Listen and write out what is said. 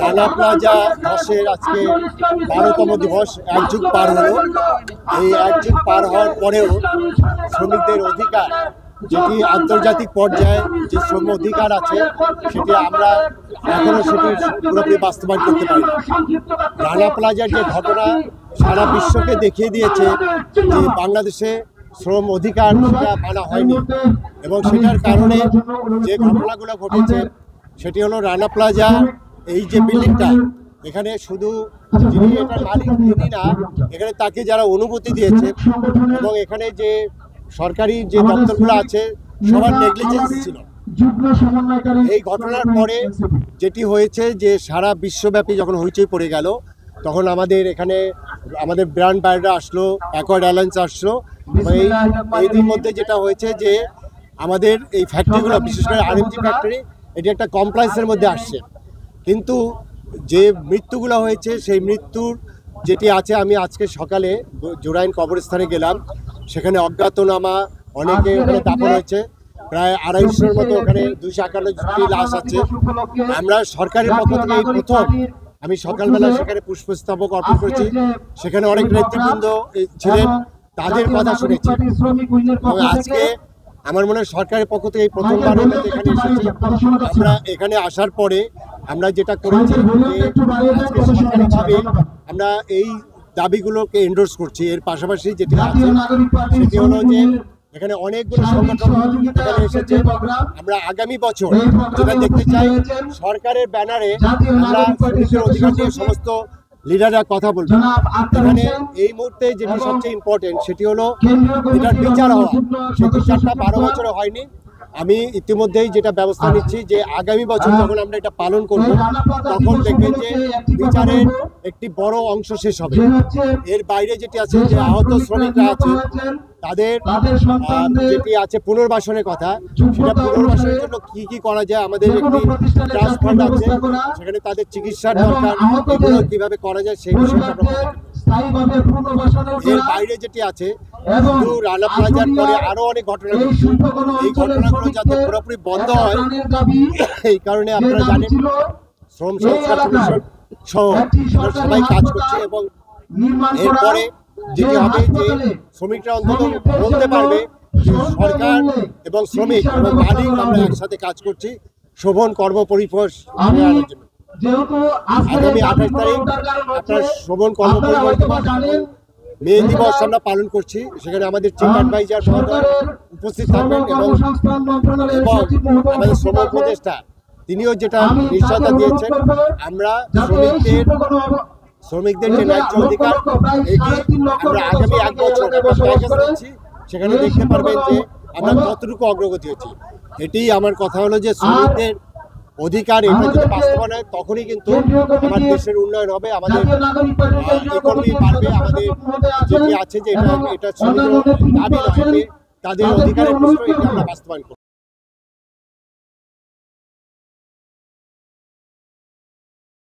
Rana plaza ধসের আজকে 12তম দিবস, এক যুগ পার হলো। এই এক যুগ পার হওয়ার পরেও শ্রমিকদের অধিকার, যেটি আন্তর্জাতিক পর্যায়ে যে শ্রম অধিকার আছে, সেটি আমরা এখনো সেটি পুরোপুরি বাস্তবায়ন করতে পারি না। রানা প্লাজার যে ঘটনা সারা বিশ্বকে দেখিয়ে দিয়েছে যে বাংলাদেশে শ্রম অধিকার সেটা মানা হয়নি, এবং সেটার কারণে যে ঘটনাগুলো ঘটেছে সেটি হলো রানা প্লাজা এই যে বিল্ডিংটা, এখানে শুধু যিনি এটার মালিক তিনি না, এখানে তাকে যারা অনুমতি দিয়েছে এবং এখানে যে সরকারি যে দপ্তরগুলো আছে সবার নেগলিজেন্স ছিল। এই ঘটনার পরে যেটি হয়েছে যে সারা বিশ্বব্যাপী যখন হইচই পড়ে গেল, তখন আমাদের এখানে আমাদের ব্র্যান্ড বাইররা আসলো, অ্যাকোয়ার্ড অ্যালায়েন্স আসলো। এই মধ্যে যেটা হয়েছে যে আমাদের এই ফ্যাক্টরিগুলো, বিশেষ করে আরএমজি ফ্যাক্টরি, এটি একটা কমপ্লায়েন্সের মধ্যে আসছে। কিন্তু যে মৃত্যুগুলো হয়েছে সেই মৃত্যুর যেটি আছে, আমি আজকে সকালে জোরাইন কবরস্থানে গেলাম, সেখানে অজ্ঞাতনামা অনেকে ওখানে দাপন হয়েছে, প্রায় 250-এর মতো, ওখানে 251টি লাশ আছে। আমরা সরকারের পক্ষ থেকে এই প্রথম আমি সকালবেলা সেখানে পুষ্পস্তবক অর্পণ করেছি, সেখানে অনেক নেতৃবৃন্দ ছিলেন, তাদের কথা শুনেছি। এবং আজকে আমার মনে হয় সরকারের পক্ষ থেকে এই প্রথমবার এখানে এসেছি। আমরা এখানে আসার পরে আমরা যেটা করেছি যে আজকে সরকারিভাবে আমরা এই দাবিগুলোকে এন্ডোর্স করছি। এর পাশাপাশি যেটি আছে সেটি হলো যে এখানে অনেকগুলো সংগঠন এখানে এসেছে। আমরা আগামী বছর যেটা দেখতে চাই, সরকারের ব্যানারে আমরা শ্রমিকের অধিকার নিয়ে সমস্ত লিডাররা কথা বলবে। এখানে এই মুহূর্তে যেটি সবচেয়ে ইম্পর্টেন্ট সেটি হলো এটার বিচার হওয়া। সেই বিচারটা 12 বছরে হয়নি। আমি ইতিমধ্যেই যেটা ব্যবস্থা নিচ্ছি যে আগামী বছর যখন আমরা এটা পালন করব, তখন দেখবেন যে বিচারের একটি বড় অংশ শেষ হবে। এর বাইরে যেটি আছে যে আহত শ্রমিকরা আছে, তাদের যেটি আছে পুনর্বাসনের কথা, সেটা পুনর্বাসনের জন্য কি কি করা যায়, আমাদের একটি ট্রাস্ট ফান্ড আছে, সেখানে তাদের চিকিৎসার দরকার, এগুলো কিভাবে করা যায় সেই বিষয়টা আমরা। এর বাইরে যেটি আছে, শুধু রানা প্লাজার পরে আরো অনেক ঘটনা ঘটছে। এই ঘটনাগুলো যাতে পুরোপুরি বন্ধ হয়, এই কারণে আপনারা জানেন শ্রম সংস্কার কমিশন সহ সবাই কাজ করছে। এবং এরপরে যেটি হবে যে শ্রমিকরা অন্তত বলতে পারবে যে সরকার এবং শ্রমিক এবং মালিক আমরা একসাথে কাজ করছি শোভন কর্মপরিবেশ আনার জন্য। আগামী 28 তারিখ আপনার শোভন কর্মপরিবেশ মে দিবস আমরা পালন করছি। সেখানে আমাদের চিফ অ্যাডভাইজার মহোদয় উপস্থিত থাকবেন এবং আমাদের শ্রম উপদেষ্টা তিনিও যেটা নিশ্চয়তা দিয়েছেন, আমরা শ্রমিকদের যে ন্যায্য অধিকার এটি আমরা আগামী 1 বছর দিচ্ছি। সেখানে দেখতে পারবেন যে আমরা কতটুকু অগ্রগতি হয়েছি। এটি আমার কথা হলো যে শ্রমিকদের অধিকার এটা যদি বাস্তবায়ন হয়, তখনই কিন্তু আমার দেশের উন্নয়ন হবে, আমাদের ইকোনমি বাড়বে। আমাদের যেটি আছে যে এটা শ্রমিকদের দাবি নয়, তাদের অধিকারের প্রশ্ন, এটা আমরা বাস্তবায়ন করব।